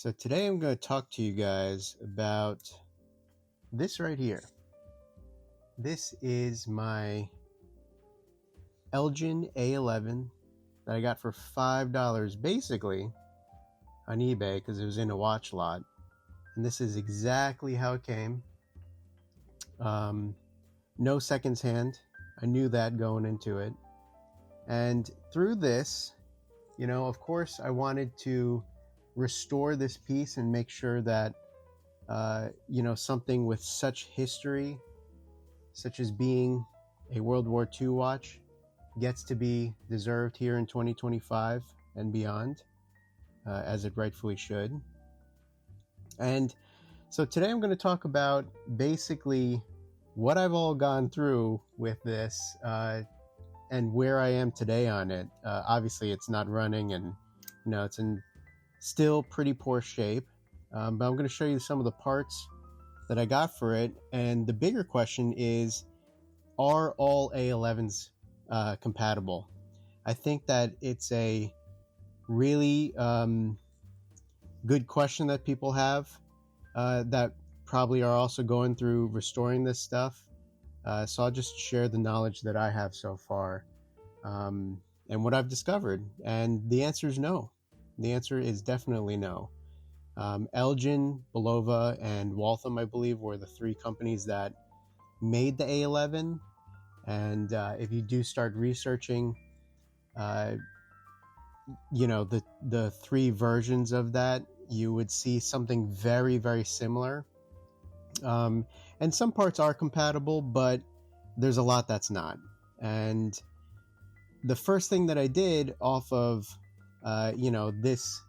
So today I'm going to talk to you guys about this right here. This is my Elgin A-11 that I got for $5 basically on eBay because it was in a watch lot. And this is exactly how it came. No seconds hand. I knew that going into it. And through this, of course I wanted to restore this piece and make sure that something with such history, such as being a World War II watch, gets to be deserved here in 2025 and beyond, as it rightfully should. And so today I'm going to talk about basically what I've all gone through with this and where I am today on it. Obviously it's not running and it's in still pretty poor shape, but I'm going to show you some of the parts that I got for it. And the bigger question is, are all A11s compatible? I think that it's a really good question that people have that probably are also going through restoring this stuff. So I'll just share the knowledge that I have so far and what I've discovered. And the answer is no. The answer is definitely no. Elgin, Bulova, and Waltham, I believe, were the three companies that made the A11. And if you do start researching, the three versions of that, you would see something very, very similar. And some parts are compatible, but there's a lot that's not. And the first thing that I did off of this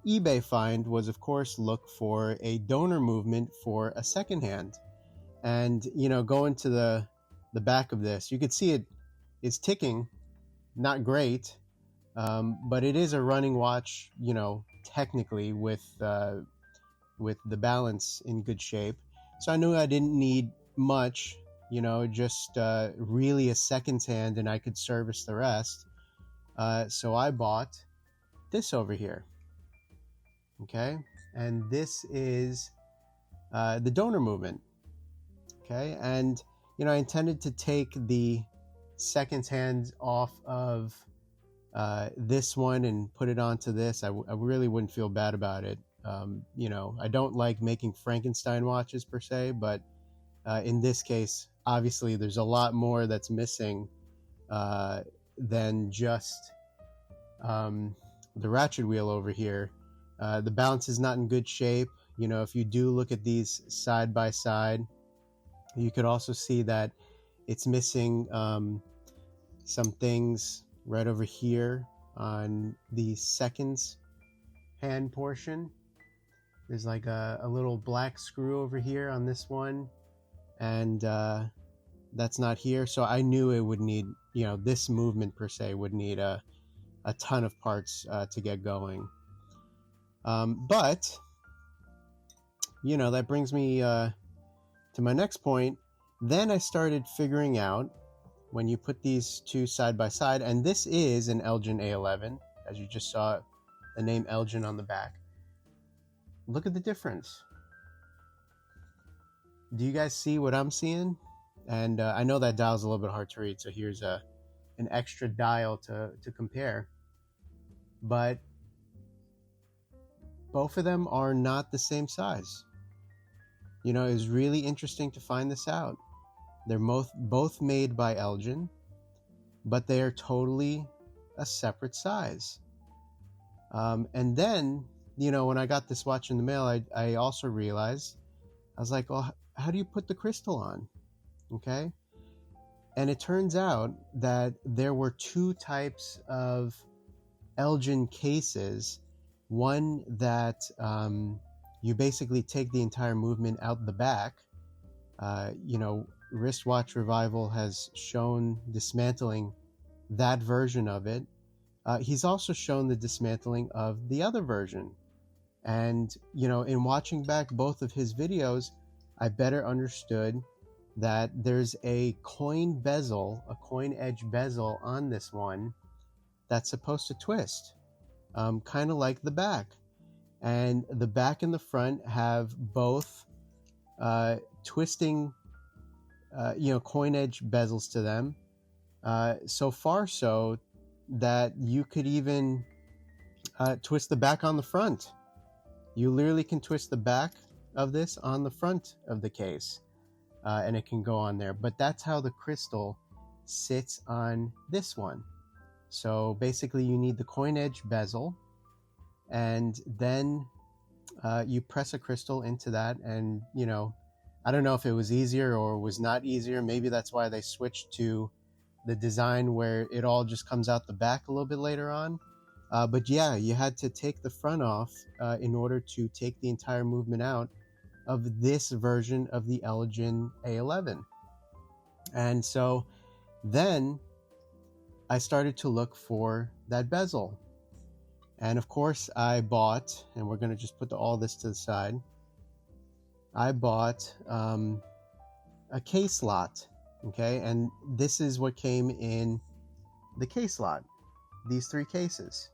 eBay find was, of course, look for a donor movement for a second hand. And going to the back of this, you could see it is ticking. Not great, but it is a running watch, technically with the balance in good shape. So I knew I didn't need much, just really a seconds hand, and I could service the rest. So I bought this over here. Okay, and this is the donor movement. Okay, and I intended to take the seconds hand off of this one and put it onto this. I really wouldn't feel bad about it. I don't like making Frankenstein watches per se, but in this case, obviously there's a lot more that's missing than just the ratchet wheel over here. The balance is not in good shape. If you do look at these side by side, you could also see that it's missing some things right over here on the seconds hand portion. There's like a little black screw over here on this one, and that's not here. So I knew it would need, this movement per se would need a ton of parts to get going. But that brings me to my next point. Then I started figuring out, when you put these two side by side, and this is an Elgin A-11, as you just saw the name Elgin on the back. Look at the difference. Do you guys see what I'm seeing? And I know that dial's a little bit hard to read, so here's an extra dial to compare. But both of them are not the same size. It was really interesting to find this out. They're both made by Elgin, but they are totally a separate size. And then, when I got this watch in the mail, I also realized, I was like, well, how do you put the crystal on? Okay. And it turns out that there were two types of Elgin cases. One that you basically take the entire movement out the back. Wristwatch Revival has shown dismantling that version of it. He's also shown the dismantling of the other version. And, in watching back both of his videos, I better understood that there's a coin edge bezel on this one that's supposed to twist, kind of like the back. and the back and the front have both twisting, coin edge bezels to them. So far so that you could even twist the back on the front. You literally can twist the back of this on the front of the case, and it can go on there. But that's how the crystal sits on this one. So basically you need the coin edge bezel, and then you press a crystal into that, and I don't know if it was easier or was not easier. Maybe that's why they switched to the design where it all just comes out the back a little bit later on. But yeah, you had to take the front off in order to take the entire movement out of this version of the Elgin A-11. And so then I started to look for that bezel. And of course I bought, and we're going to just put all this to the side, I bought a case lot, okay? And this is what came in the case lot, these 3 cases.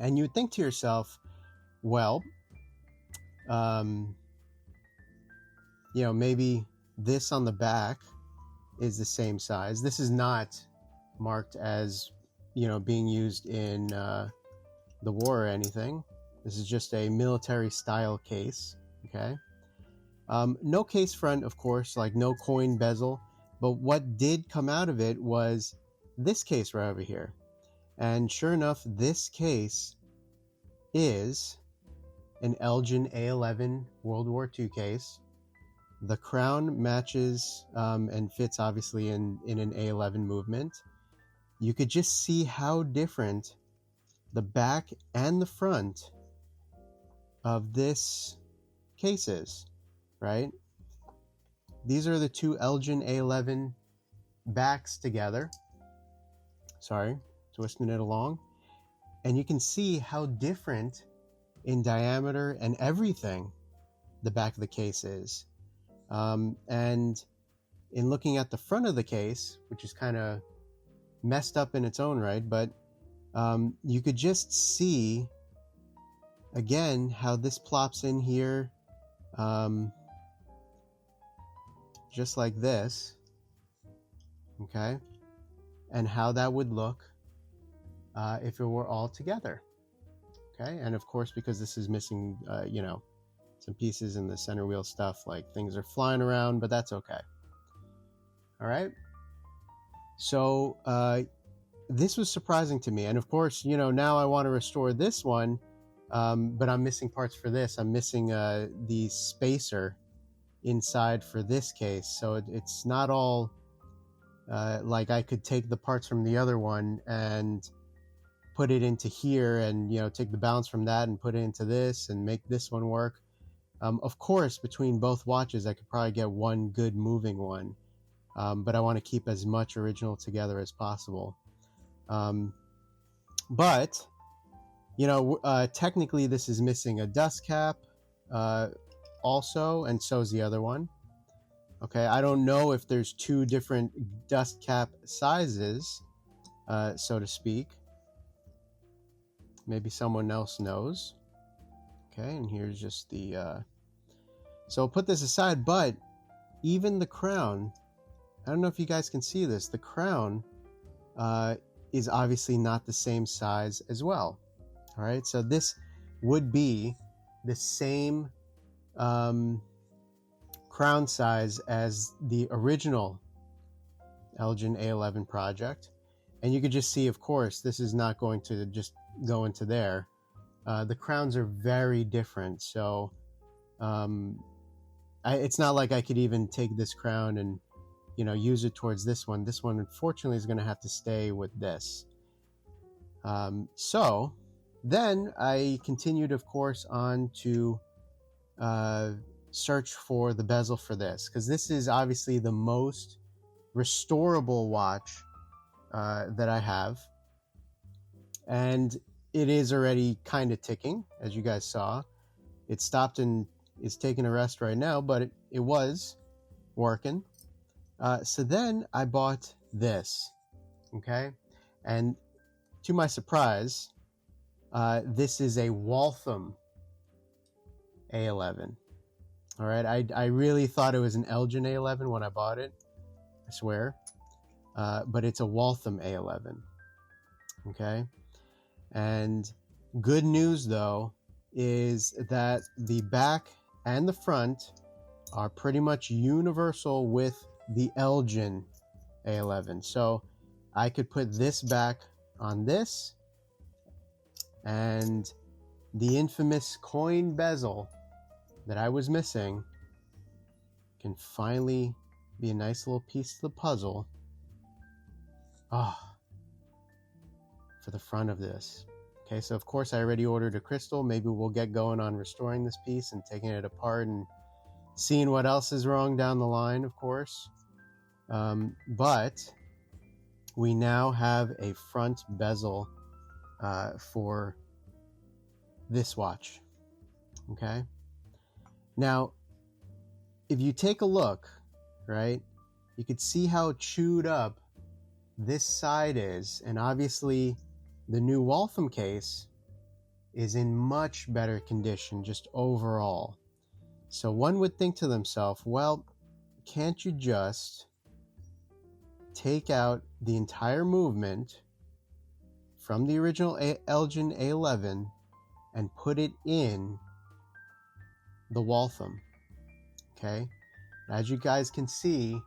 And you would think to yourself, well, maybe this on the back is the same size. This is not marked as, being used in the war or anything. This is just a military style case, okay? No case front, of course, like no coin bezel, but what did come out of it was this case right over here. And sure enough, this case is an Elgin A-11 World War II case. The crown matches and fits obviously in an A-11 movement. You could just see how different the back and the front of this case is, right? These are the 2 Elgin A-11 backs together. Sorry, twisting it along. And you can see how different in diameter and everything the back of the case is. And in looking at the front of the case, which is kind of messed up in its own right, but you could just see again how this plops in here, just like this, okay, and how that would look if it were all together, okay. And of course, because this is missing some pieces in the center wheel stuff, like things are flying around, but that's okay. All right, so this was surprising to me, and of course, now I want to restore this one, but I'm missing parts for this. I'm missing the spacer inside for this case, so it's not all like I could take the parts from the other one and put it into here, and take the balance from that and put it into this and make this one work. Of course, between both watches I could probably get one good moving one, but I want to keep as much original together as possible. But technically this is missing a dust cap also, and so is the other one. Okay, I don't know if there's 2 different dust cap sizes, so to speak. Maybe someone else knows. Okay, and here's just the so I'll put this aside, but even the crown, I don't know if you guys can see this, the crown is obviously not the same size as well. All right, so this would be the same crown size as the original Elgin A-11 project. And you could just see, of course, this is not going to just go into there. The crowns are very different, so it's not like I could even take this crown and use it towards this one. This one, unfortunately, is going to have to stay with this. So then I continued, of course, on to search for the bezel for this, because this is obviously the most restorable watch that I have, and it is already kind of ticking, as you guys saw. It stopped and is taking a rest right now, but it was working. So then I bought this, okay, and to my surprise, this is a Waltham A-11. All right, I really thought it was an Elgin A-11 when I bought it, I swear, but it's a Waltham A-11. Okay, and good news though is that the back and the front are pretty much universal with the Elgin A-11. So I could put this back on this, and the infamous coin bezel that I was missing can finally be a nice little piece of the puzzle. For the front of this. Okay, so of course I already ordered a crystal. Maybe we'll get going on restoring this piece and taking it apart and seeing what else is wrong down the line, of course. But we now have a front bezel for this watch. Okay. Now, if you take a look, right, you could see how chewed up this side is, and obviously the new Waltham case is in much better condition just overall. So one would think to themselves, well, can't you just take out the entire movement from the original Elgin A-11 and put it in the Waltham? Okay, as you guys can see,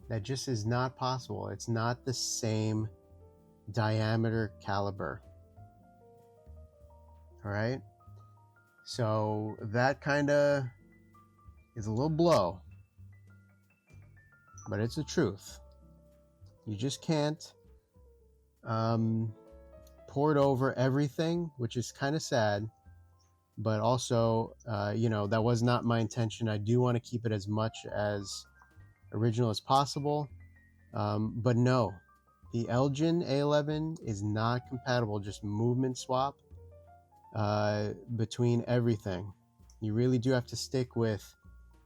that just is not possible. It's not the same diameter caliber. All right, so that kind of is a little blow, but it's the truth. You just can't pour it over everything, which is kind of sad, but also that was not my intention. I do want to keep it as much as original as possible, but no, the Elgin A-11 is not compatible. Just movement swap between everything. You really do have to stick with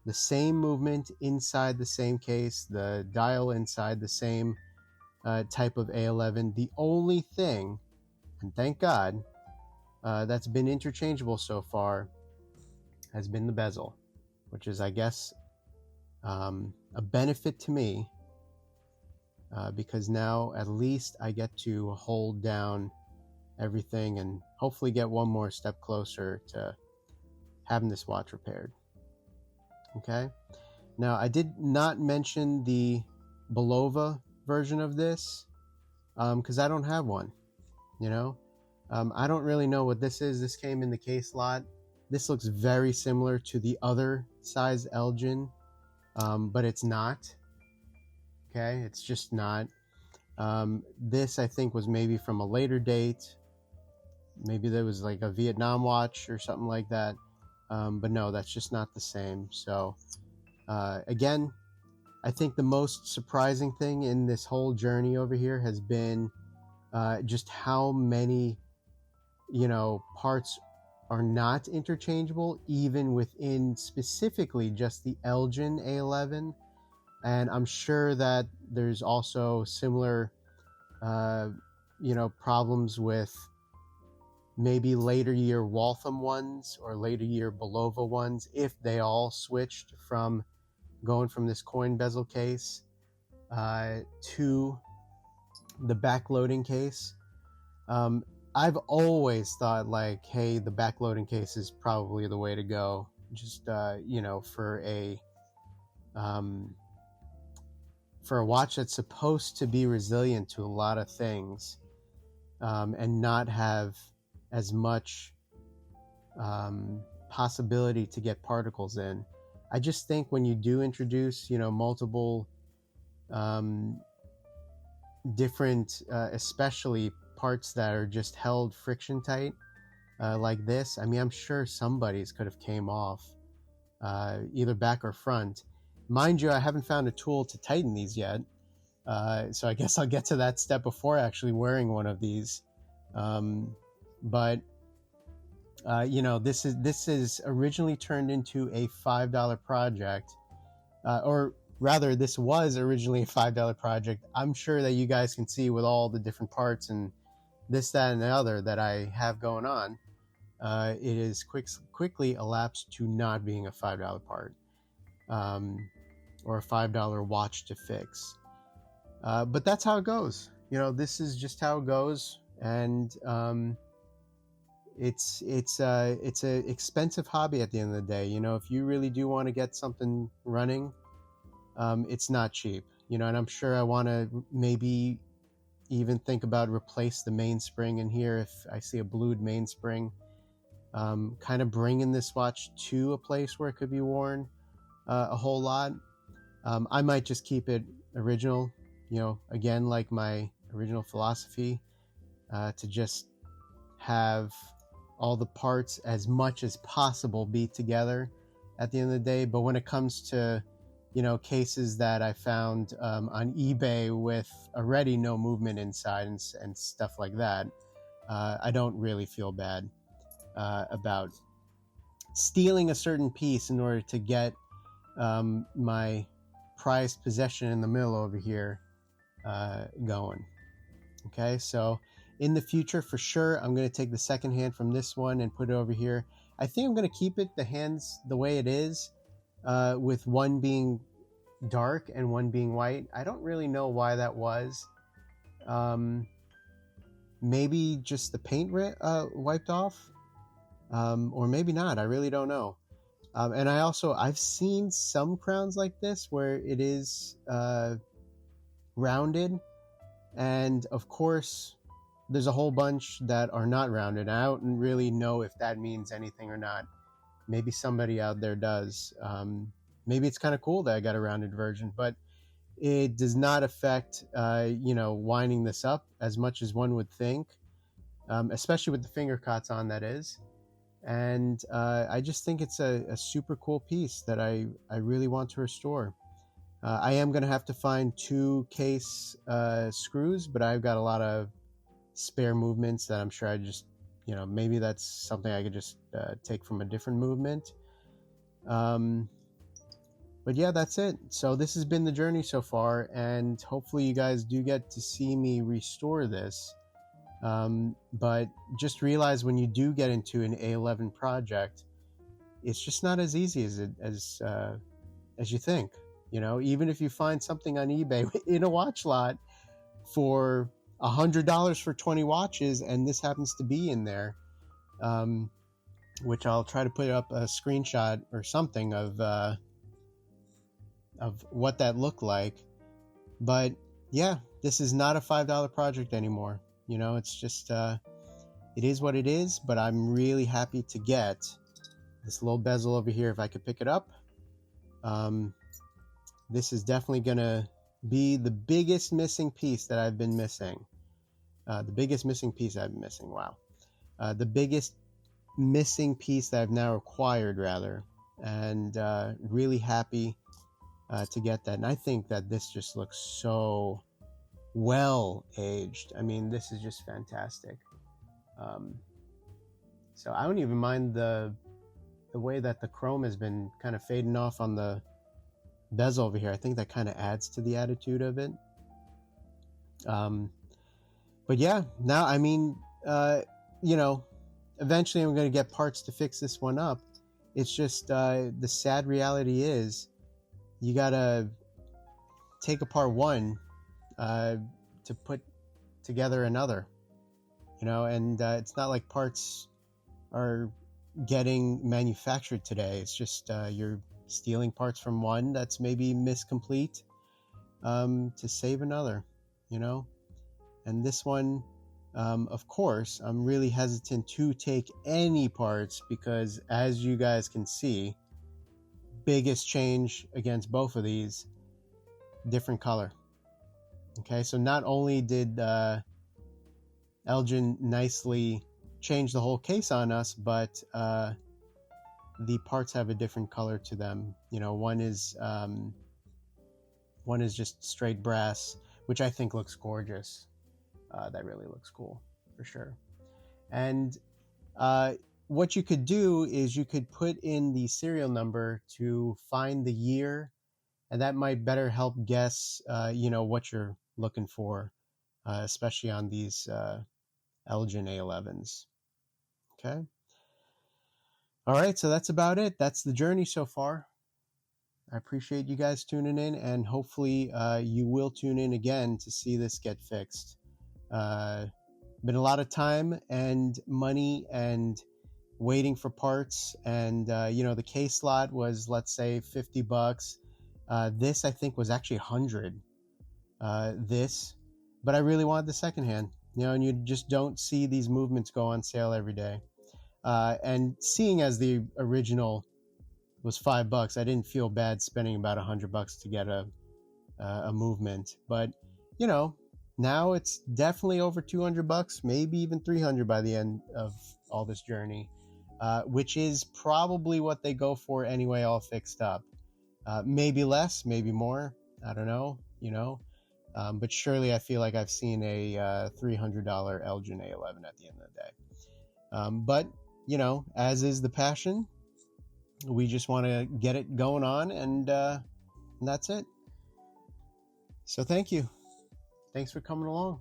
the same movement inside the same case, the dial inside the same type of A-11. The only thing, and thank God, that's been interchangeable so far has been the bezel, which is, I guess, a benefit to me, because now at least I get to hold down everything and hopefully get one more step closer to having this watch repaired. Okay, now I did not mention the Bulova version of this because I don't have one. I don't really know what this is. This came in the case lot. This looks very similar to the other size Elgin, but it's not. Okay, it's just not. This I think was maybe from a later date. Maybe there was like a Vietnam watch or something like that. But no, that's just not the same. So again, I think the most surprising thing in this whole journey over here has been just how many parts are not interchangeable, even within specifically just the Elgin A-11. And I'm sure that there's also similar problems with maybe later year Waltham ones or later year Bulova ones, if they all switched from going from this coin bezel case to the backloading case. I've always thought like, hey, the backloading case is probably the way to go. Just for a watch that's supposed to be resilient to a lot of things, and not have as much possibility to get particles in. I just think when you do introduce, multiple different, especially parts that are just held friction tight, like this, I mean, I'm sure somebody's could have came off, either back or front. Mind you, I haven't found a tool to tighten these yet, so I guess I'll get to that step before actually wearing one of these. But this is originally turned into a $5 project, or rather, this was originally a $5 project. I'm sure that you guys can see with all the different parts and this, that, and the other that I have going on. it is quickly elapsed to not being a $5 part, or a $5 watch to fix. But that's how it goes. This is just how it goes, and it's a expensive hobby at the end of the day. If you really do want to get something running, it's not cheap. And I'm sure I want to maybe even think about replace the mainspring in here if I see a blued mainspring. Kind of bringing this watch to a place where it could be worn a whole lot. I might just keep it original, again, like my original philosophy, to just have all the parts as much as possible be together at the end of the day. But when it comes to cases that I found on eBay with already no movement inside and stuff like that, I don't really feel bad about stealing a certain piece in order to get my prized possession in the middle over here going. Okay, so in the future, for sure, I'm going to take the second hand from this one and put it over here. I think I'm going to keep it the hands the way it is, with one being dark and one being white. I don't really know why that was. Maybe just the paint wiped off, or maybe not. I really don't know. And I've seen some crowns like this where it is rounded, and of course there's a whole bunch that are not rounded. I don't really know if that means anything or not. Maybe somebody out there does. Maybe it's kind of cool that I got a rounded version, but it does not affect winding this up as much as one would think, especially with the finger cots on, that is. And I just think it's a super cool piece that I really want to restore. I am going to have to find 2 case screws, but I've got a lot of spare movements that I'm sure I just, maybe that's something I could just take from a different movement. But yeah, that's it. So this has been the journey so far, and hopefully you guys do get to see me restore this. But just realize when you do get into an A-11 project, it's just not as easy as you think. Even if you find something on eBay in a watch lot for $100 for 20 watches, and this happens to be in there, which I'll try to put up a screenshot or something of what that looked like. But yeah, this is not a $5 project anymore. It's just it is what it is. But I'm really happy to get this little bezel over here if I could pick it up. This is definitely gonna be the biggest missing piece that I've been missing. The biggest missing piece I've been missing. Wow. The biggest missing piece that I've now acquired, rather. And really happy to get that. And I think that this just looks so well aged. I mean, this is just fantastic. So I don't even mind the way that the chrome has been kind of fading off on the bezel over here. I think that kind of adds to the attitude of it. But yeah, now, I mean, eventually I'm going to get parts to fix this one up. It's just the sad reality is you got to take apart one to put together another, and it's not like parts are getting manufactured today. It's just you're stealing parts from one that's maybe miscomplete to save another, and this one, of course, I'm really hesitant to take any parts because, as you guys can see, biggest change against both of these, different color. Okay, so not only did Elgin nicely change the whole case on us, but the parts have a different color to them. One is just straight brass, which I think looks gorgeous. That really looks cool, for sure. And what you could do is you could put in the serial number to find the year, and that might better help guess, what you're looking for, especially on these Elgin A-11s. Okay. All right, so that's about it. That's the journey so far. I appreciate you guys tuning in, and hopefully you will tune in again to see this get fixed. Been a lot of time and money and waiting for parts, and the case slot was, let's say, $50. This I think was actually 100. This, but I really wanted the secondhand. And you just don't see these movements go on sale every day. And seeing as the original was $5, I didn't feel bad spending about $100 to get a movement. But now it's definitely over $200, maybe even $300 by the end of all this journey, which is probably what they go for anyway, all fixed up. Maybe less, maybe more. I don't know. But surely I feel like I've seen a $300 Elgin A-11 at the end of the day. But as is the passion, we just want to get it going on, and that's it. So thank you. Thanks for coming along.